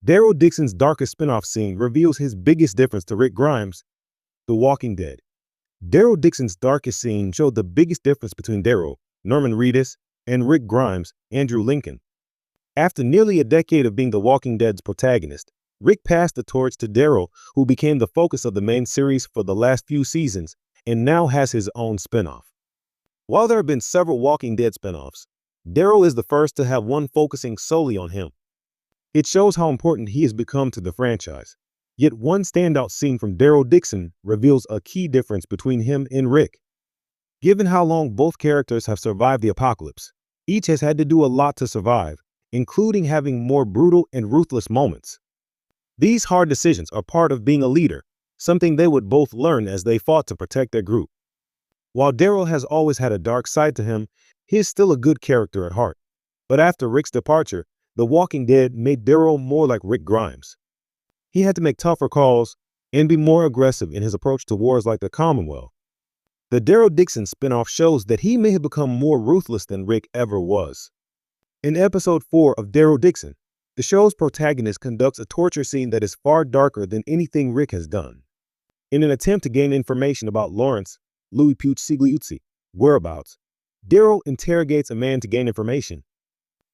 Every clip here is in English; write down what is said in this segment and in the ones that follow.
Daryl Dixon's darkest spinoff scene reveals his biggest difference to Rick Grimes, The Walking Dead. Daryl Dixon's darkest scene showed the biggest difference between Daryl, Norman Reedus, and Rick Grimes, Andrew Lincoln. After nearly a decade of being The Walking Dead's protagonist, Rick passed the torch to Daryl, who became the focus of the main series for the last few seasons and now has his own spinoff. While there have been several Walking Dead spinoffs, Daryl is the first to have one focusing solely on him. It shows how important he has become to the franchise. Yet one standout scene from Daryl Dixon reveals a key difference between him and Rick. Given how long both characters have survived the apocalypse, each has had to do a lot to survive, including having more brutal and ruthless moments. These hard decisions are part of being a leader, something they would both learn as they fought to protect their group. While Daryl has always had a dark side to him, he is still a good character at heart. But after Rick's departure, The Walking Dead made Daryl more like Rick Grimes. He had to make tougher calls and be more aggressive in his approach to wars like the Commonwealth. The Daryl Dixon spinoff shows that he may have become more ruthless than Rick ever was. In episode 4 of Daryl Dixon, the show's protagonist conducts a torture scene that is far darker than anything Rick has done. In an attempt to gain information about Lawrence, Louis Puccigliuzzi's whereabouts, Daryl interrogates a man to gain information.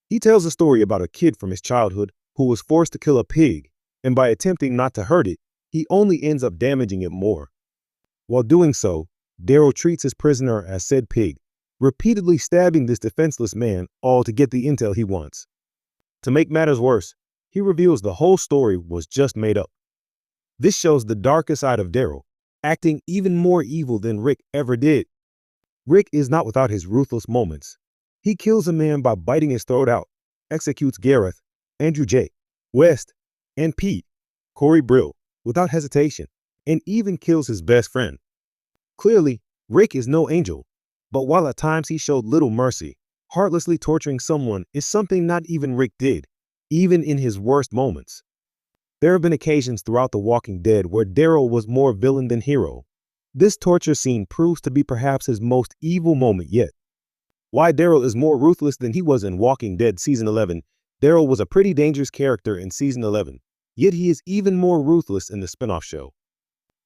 He tells a story about a kid from his childhood who was forced to kill a pig, and by attempting not to hurt it, he only ends up damaging it more. While doing so, Daryl treats his prisoner as said pig, repeatedly stabbing this defenseless man, all to get the intel he wants. To make matters worse, he reveals the whole story was just made up. This shows the darker side of Daryl, acting even more evil than Rick ever did. Rick is not without his ruthless moments. He kills a man by biting his throat out, executes Gareth, Andrew J. West, and Pete, Corey Brill, without hesitation, and even kills his best friend. Clearly, Rick is no angel, but while at times he showed little mercy, heartlessly torturing someone is something not even Rick did, even in his worst moments. There have been occasions throughout The Walking Dead where Daryl was more villain than hero. This torture scene proves to be perhaps his most evil moment yet. Why Daryl is more ruthless than he was in Walking Dead Season 11, Daryl was a pretty dangerous character in Season 11, yet he is even more ruthless in the spinoff show.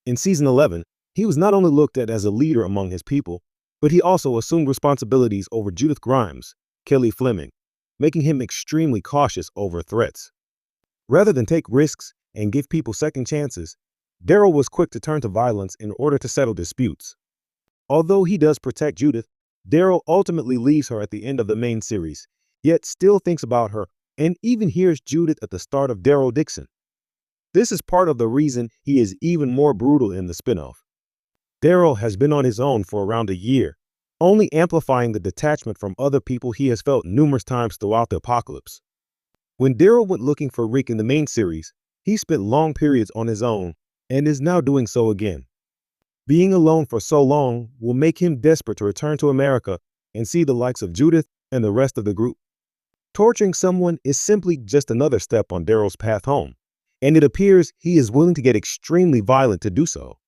In Season 11, he was not only looked at as a leader among his people, but he also assumed responsibilities over Judith Grimes, Kelly Fleming, making him extremely cautious over threats. Rather than take risks and give people second chances, Daryl was quick to turn to violence in order to settle disputes. Although he does protect Judith, Daryl ultimately leaves her at the end of the main series, yet still thinks about her and even hears Judith at the start of Daryl Dixon. This is part of the reason he is even more brutal in the spinoff. Daryl has been on his own for around a year, only amplifying the detachment from other people he has felt numerous times throughout the apocalypse. When Daryl went looking for Rick in the main series, he spent long periods on his own and is now doing so again. Being alone for so long will make him desperate to return to America and see the likes of Judith and the rest of the group. Torturing someone is simply just another step on Daryl's path home, and it appears he is willing to get extremely violent to do so.